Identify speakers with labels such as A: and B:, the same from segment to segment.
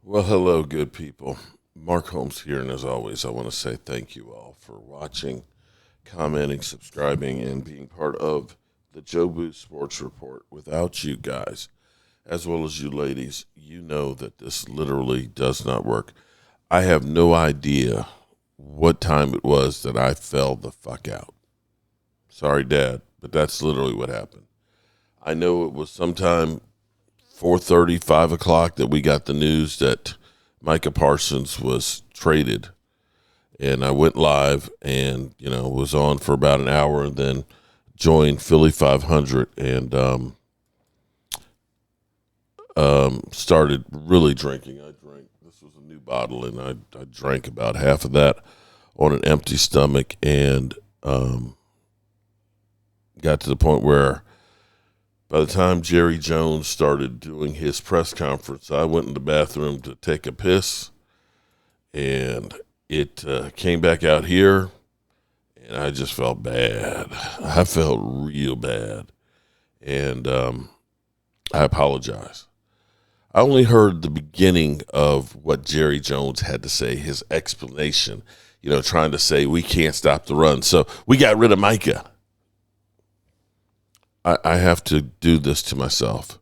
A: Well, hello, good people. Mark Holmes here, and as always, I want to say thank you all for watching, commenting, subscribing, and being part of the Joe Boo Sports Report. Without you guys, as well as you ladies, you know that this literally does not work. I have no idea what time it was that I fell the fuck out. Sorry, Dad, but that's literally what happened. I know it was sometime 4:30, 5 o'clock that we got the news that Micah Parsons was traded. And I went live and, was on for about an hour and then joined Philly 500 and started really drinking. This was a new bottle, and I drank about half of that on an empty stomach and got to the point where by the time Jerry Jones started doing his press conference, I went in the bathroom to take a piss, and it came back out here, and I just felt bad. I felt real bad, and I apologize. I only heard the beginning of what Jerry Jones had to say, his explanation, trying to say we can't stop the run, so we got rid of Micah. I have to do this to myself.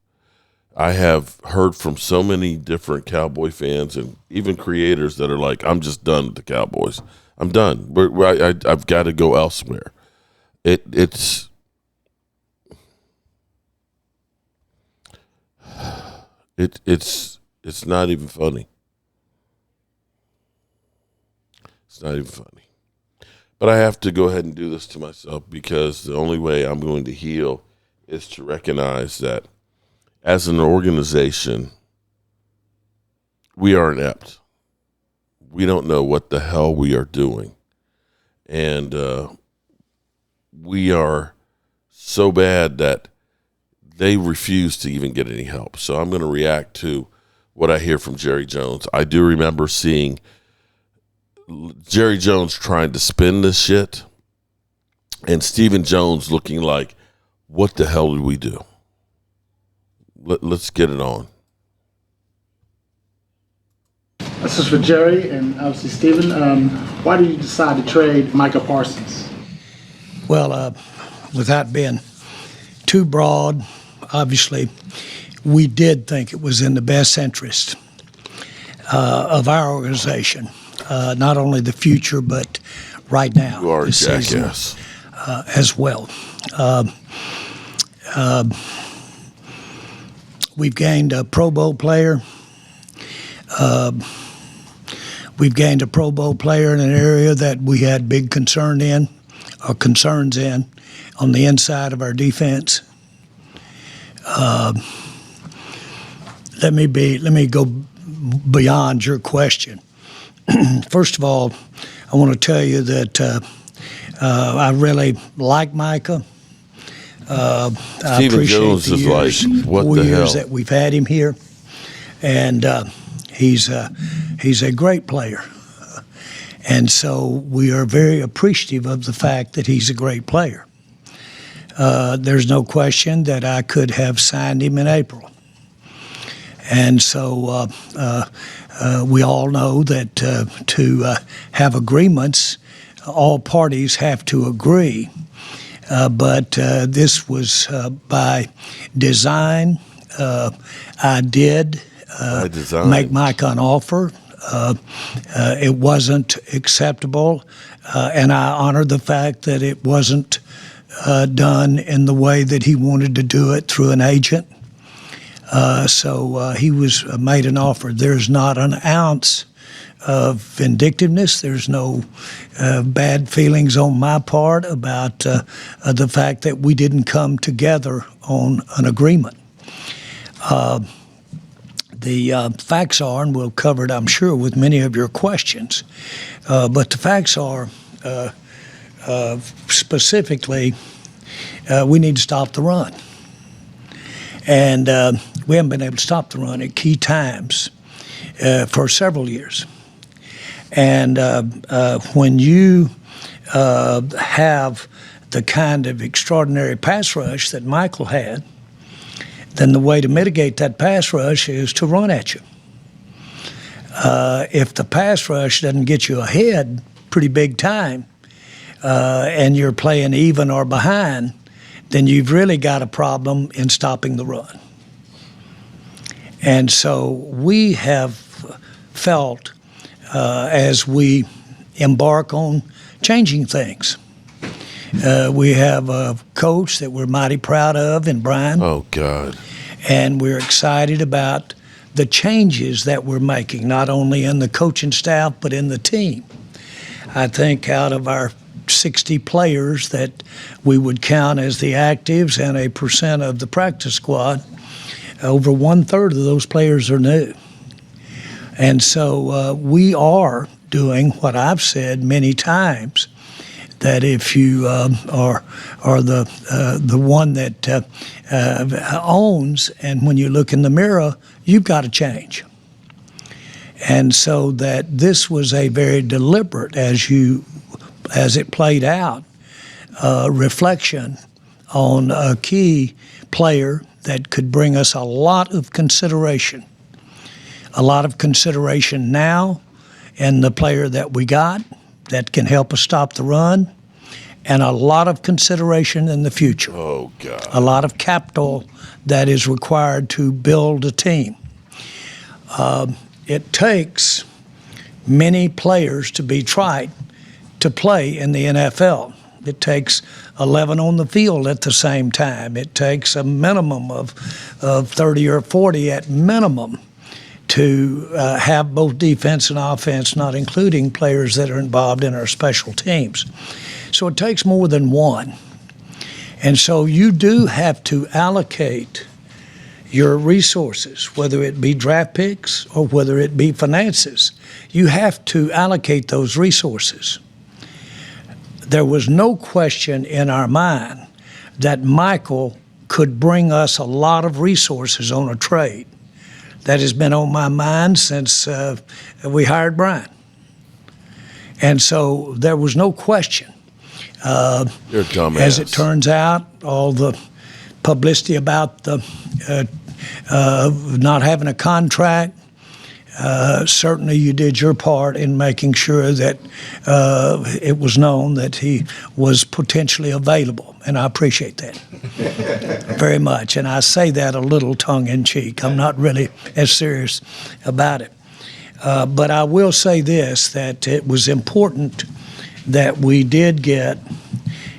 A: I have heard from so many different Cowboy fans and even creators that are like, I'm just done with the Cowboys. I'm done. I've got to go elsewhere. It's not even funny. It's not even funny. But I have to go ahead and do this to myself because the only way I'm going to heal is to recognize that as an organization, we are inept. We don't know what the hell we are doing. And we are so bad that they refuse to even get any help. So I'm going to react to what I hear from Jerry Jones. I do remember seeing Jerry Jones trying to spin this shit and Stephen Jones looking like, what the hell did we do? Let's get it on.
B: This is for Jerry and obviously Stephen. Why did you decide to trade Micah Parsons?
C: Well, without being too broad, obviously, we did think it was in the best interest of our organization, not only the future, but right now.
A: You are a jackass.
C: As well. We've gained a Pro Bowl player. We've gained a Pro Bowl player in an area that we had big concerns in, on the inside of our defense. Let me go beyond your question. First of all, I want to tell you that I really like Micah. I appreciate
A: Jones
C: the
A: is
C: years,
A: like, what
C: 4
A: the
C: years
A: hell?
C: that we've had him here, and he's a great player, and so we are very appreciative of the fact that he's a great player. There's no question that I could have signed him in April, and so we all know that to have agreements, all parties have to agree. But this was by design. I did make Micah an offer. It wasn't acceptable, and I honor the fact that it wasn't done in the way that he wanted to do it through an agent. So he was made an offer. There's not an ounce of vindictiveness. There's no bad feelings on my part about the fact that we didn't come together on an agreement. The facts are, and we'll cover it, I'm sure, with many of your questions, but the facts are specifically we need to stop the run. And we haven't been able to stop the run at key times for several years. And when you have the kind of extraordinary pass rush that Michael had, then the way to mitigate that pass rush is to run at you. If the pass rush doesn't get you ahead pretty big time, and you're playing even or behind, then you've really got a problem in stopping the run. And so we have felt as we embark on changing things. We have a coach that we're mighty proud of in Brian.
A: Oh, God.
C: And we're excited about the changes that we're making, not only in the coaching staff, but in the team. I think out of our 60 players that we would count as the actives and a percent of the practice squad, over 1/3 of those players are new. And so we are doing what I've said many times, that if you are the one that owns, and when you look in the mirror, you've got to change. And so that this was a very deliberate, as it played out, reflection on a key player that could bring us a lot of consideration. A lot of consideration now in the player that we got that can help us stop the run, and a lot of consideration in the future.
A: Oh, God.
C: A lot of capital that is required to build a team. It takes many players to be tried to play in the NFL. It takes 11 on the field at the same time. It takes a minimum of 30 or 40 at minimum to have both defense and offense, not including players that are involved in our special teams. So it takes more than one. And so you do have to allocate your resources, whether it be draft picks or whether it be finances. You have to allocate those resources. There was no question in our mind that Michael could bring us a lot of resources on a trade. That has been on my mind since we hired Brian. And so there was no question.
A: You're a dumbass.
C: As it turns out, all the publicity about the not having a contract, certainly you did your part in making sure that it was known that he was potentially available, and I appreciate that very much. And I say that a little tongue-in-cheek. I'm not really as serious about it. But I will say this, that it was important that we did get,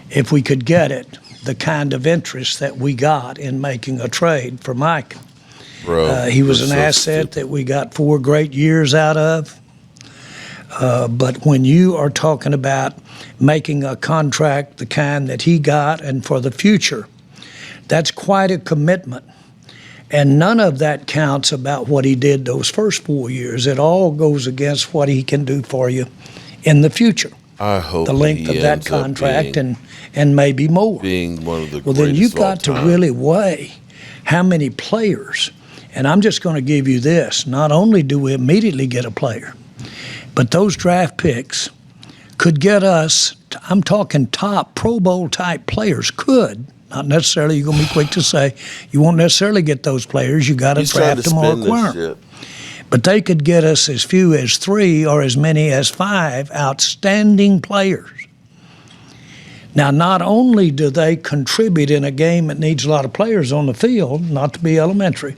C: if we could get it, the kind of interest that we got in making a trade for Mike.
A: Bro,
C: he was an
A: so
C: asset
A: stupid.
C: that we got 4 great years out of. But when you are talking about making a contract the kind that he got and for the future, that's quite a commitment. And none of that counts about what he did those first 4 years. It all goes against what he can do for you in the future.
A: I hope
C: The length
A: he
C: of that
A: ends up
C: contract
A: being,
C: and maybe more.
A: being one of the
C: Well,
A: greatest
C: then you've
A: of all
C: got to
A: time.
C: really weigh how many players, and I'm just going to give you this. Not only do we immediately get a player, but those draft picks could get us, I'm talking top Pro Bowl type players, could. Not necessarily, you're going to be quick to say, you won't necessarily get those players. You got to
A: He's trying
C: draft
A: to
C: them or
A: spin this
C: acquire
A: shit.
C: But they could get us as few as 3 or as many as 5 outstanding players. Now, not only do they contribute in a game that needs a lot of players on the field, not to be elementary,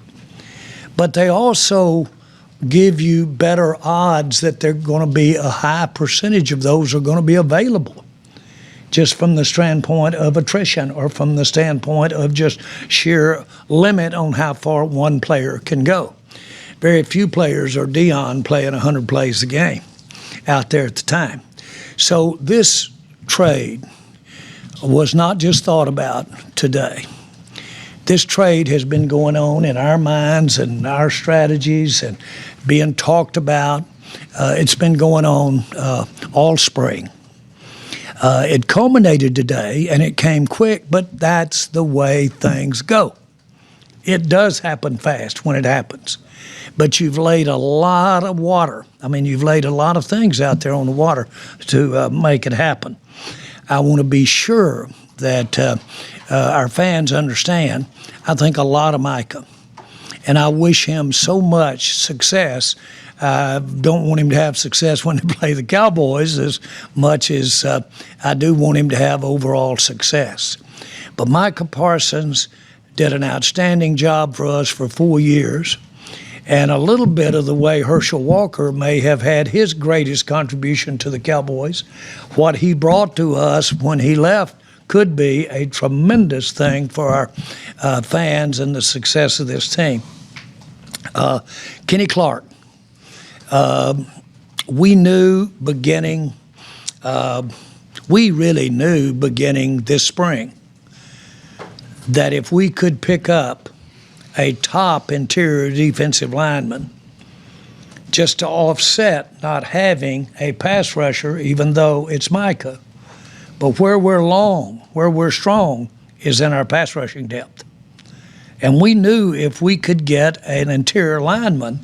C: but they also give you better odds that they're going to be a high percentage of those are going to be available, just from the standpoint of attrition or from the standpoint of just sheer limit on how far one player can go. Very few players are Dion playing 100 plays a game out there at the time. So this trade was not just thought about today. This trade has been going on in our minds and our strategies and being talked about. It's been going on all spring. It culminated today, and it came quick, but that's the way things go. It does happen fast when it happens. But you've laid a lot of water. I mean, you've laid a lot of things out there on the water to make it happen. I want to be sure that our fans understand. I think a lot of Micah, and I wish him so much success. I don't want him to have success when they play the Cowboys as much as I do want him to have overall success. But Micah Parsons did an outstanding job for us for 4 years. And a little bit of the way Herschel Walker may have had his greatest contribution to the Cowboys, what he brought to us when he left could be a tremendous thing for our fans and the success of this team. Kenny Clark, we really knew beginning this spring that if we could pick up a top interior defensive lineman just to offset not having a pass rusher, even though it's Micah. But where we're strong is in our pass rushing depth. And we knew if we could get an interior lineman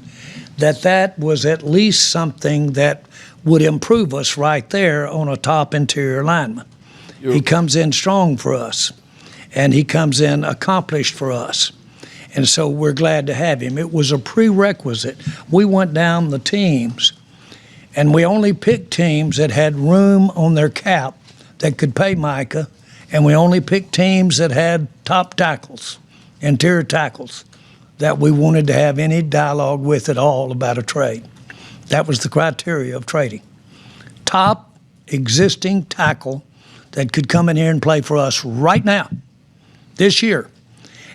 C: that was at least something that would improve us right there on a top interior lineman. He comes in strong for us, and he comes in accomplished for us. And so we're glad to have him. It was a prerequisite. We went down the teams, and we only picked teams that had room on their cap that could pay Micah, and we only picked teams that had top tackles, interior tackles, that we wanted to have any dialogue with at all about a trade. That was the criteria of trading. Top existing tackle that could come in here and play for us right now, this year,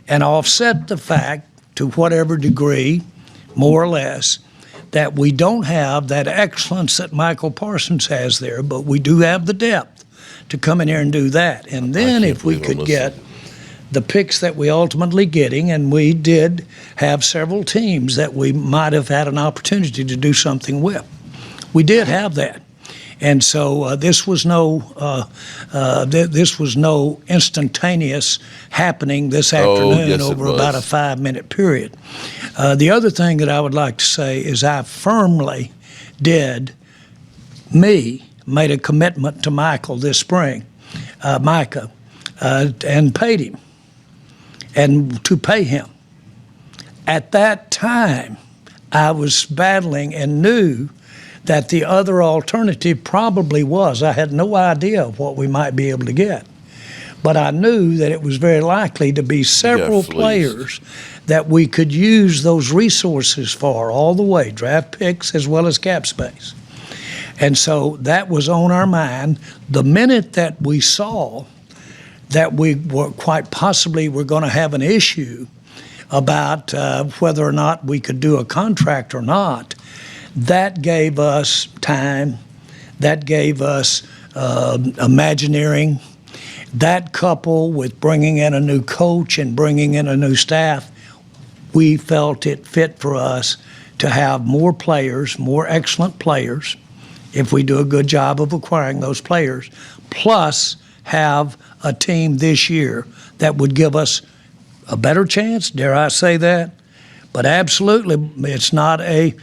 C: and offset the fact, to whatever degree, more or less, that we don't have that excellence that Michael Parsons has there, but we do have the depth to come in here and do that. And then if we could get the picks that we ultimately getting, and we did have several teams that we might have had an opportunity to do something with. We did have that. And so this was no instantaneous happening this afternoon over about a 5-minute period. The other thing that I would like to say is I firmly made a commitment to Micah this spring, and paid him, and to pay him. At that time, I was battling and knew that the other alternative probably was. I had no idea of what we might be able to get. But I knew that it was very likely to be several players that we could use those resources for all the way, draft picks as well as cap space. And so that was on our mind. The minute that we saw that we were quite possibly were going to have an issue about whether or not we could do a contract or not, that gave us time, that gave us imagineering. That coupled with bringing in a new coach and bringing in a new staff, we felt it fit for us to have more players, more excellent players, if we do a good job of acquiring those players, plus have a team this year that would give us a better chance, dare I say that? But absolutely, it's not a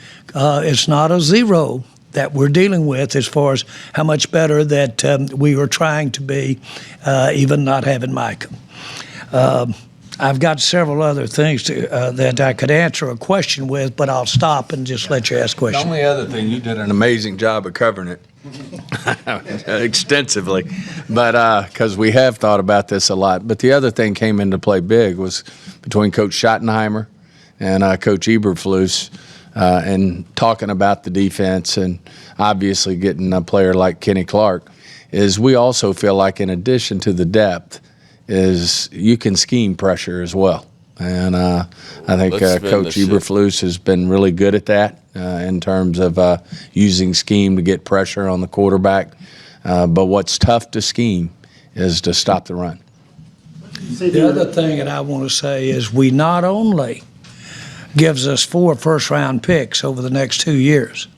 C: zero that we're dealing with as far as how much better that we were trying to be, even not having Micah. I've got several other things that I could answer a question with, but I'll stop and just let you ask questions.
D: The only other thing, you did an amazing job of covering it extensively, but because we have thought about this a lot. But the other thing came into play big was between Coach Schottenheimer and Coach Eberflus, and talking about the defense and obviously getting a player like Kenny Clark, is we also feel like in addition to the depth is you can scheme pressure as well. And I think Coach Eberflus has been really good at that in terms of using scheme to get pressure on the quarterback. But what's tough to scheme is to stop the run.
C: The other thing that I want to say is we not only gives us 4 first-round picks over the next 2 years.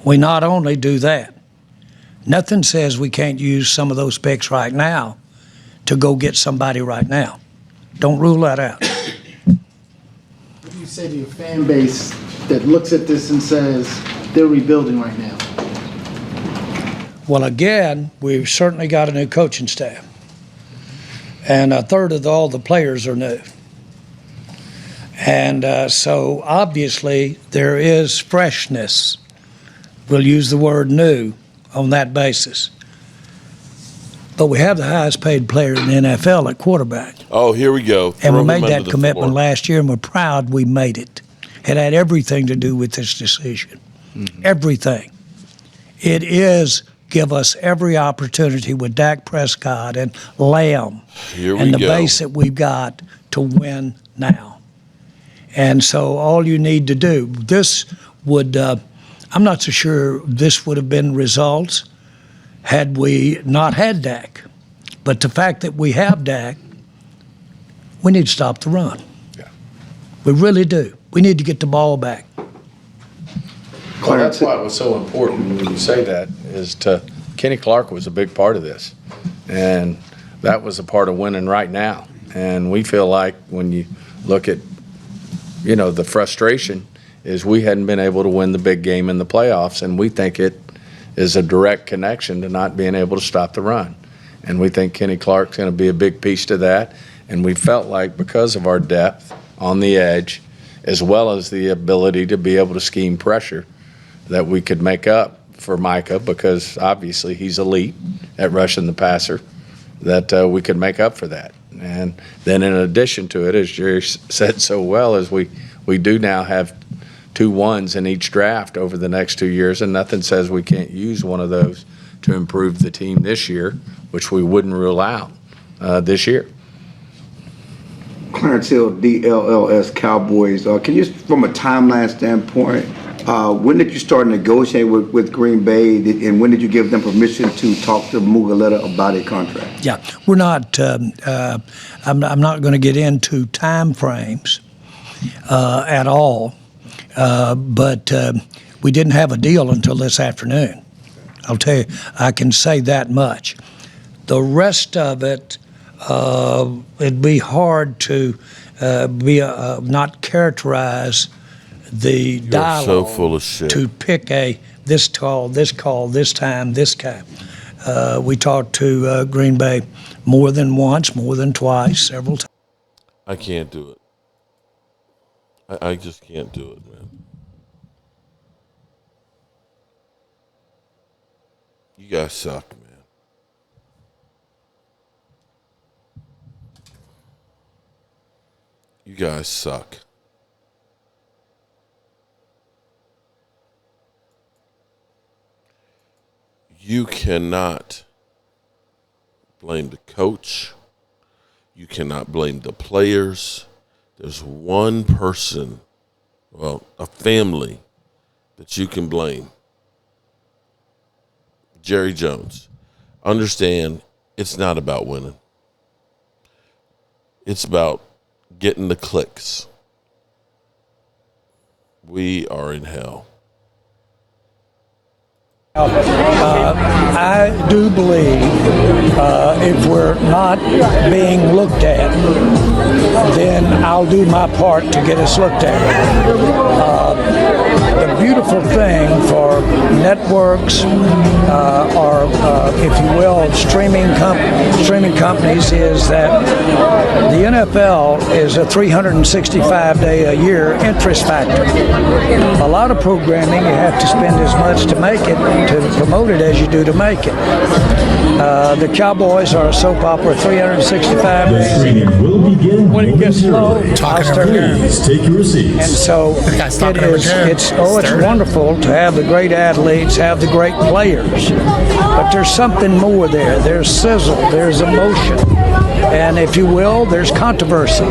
C: We not only do that, nothing says we can't use some of those picks right now to go get somebody right now. Don't rule that out.
B: What do you say to your fan base that looks at this and says they're rebuilding right now?
C: Well, again, we've certainly got a new coaching staff, and a third of all the players are new. And so obviously there is freshness. We'll use the word new on that basis. But we have the highest paid player in the NFL at quarterback.
A: Oh, here we go.
C: And
A: Throw
C: we
A: him
C: made
A: under
C: that
A: the
C: commitment
A: floor.
C: last year, and we're proud we made it. It had everything to do with this decision. Everything. It is give us every opportunity with Dak Prescott and Lamb
A: Here
C: and
A: we
C: the
A: go.
C: base that we've got to win now. And so all you need to do, this would, I'm not so sure this would have been results had we not had Dak. But the fact that we have Dak, we need to stop the run.
D: Yeah.
C: We really do. We need to get the ball back.
D: Well, that's why it was so important when you say that is Kenny Clark was a big part of this. And that was a part of winning right now. And we feel like when you look at, the frustration is we hadn't been able to win the big game in the playoffs, and we think it is a direct connection to not being able to stop the run. And we think Kenny Clark's going to be a big piece to that. And we felt like because of our depth on the edge, as well as the ability to be able to scheme pressure, that we could make up for Micah, because obviously he's elite at rushing the passer, that we could make up for that. And then in addition to it, as Jerry said so well, is we do now have 2 1s in each draft over the next 2 years, and nothing says we can't use one of those to improve the team this year, which we wouldn't rule out this year.
E: Clarence Hill, DLLS Cowboys. Can you, from a timeline standpoint, when did you start negotiating with Green Bay, and when did you give them permission to talk to Mugaleta about a contract?
C: Yeah, we're not. I'm not going to get into time frames at all, but we didn't have a deal until this afternoon. I'll tell you, I can say that much. The rest of it, it'd be hard to not characterize the dialogue
A: so full of shit.
C: to pick this call, this time, this time. We talked to Green Bay more than once, more than twice, several times.
A: I can't do it. I just can't do it, man. You guys suck, man. You guys suck. You cannot blame the coach. You cannot blame the players. There's one person, well, a family, that you can blame. Jerry Jones. Understand, it's not about winning. It's about getting the clicks. We are in hell.
C: I do believe if we're not being looked at, then I'll do my part to get us looked at. The beautiful thing for networks or, if you will, streaming companies is that the NFL is a 365-day-a-year interest factor. A lot of programming, you have to spend as much to make it, to promote it, as you do to make it. The Cowboys are a soap opera 365
F: The
C: days.
F: screening will begin
C: When it gets slow, I'll start hearing.
F: Please take your seats.
C: And so it's wonderful to have the great athletes, have the great players, but there's something more there. There's sizzle, there's emotion, and if you will, there's controversy.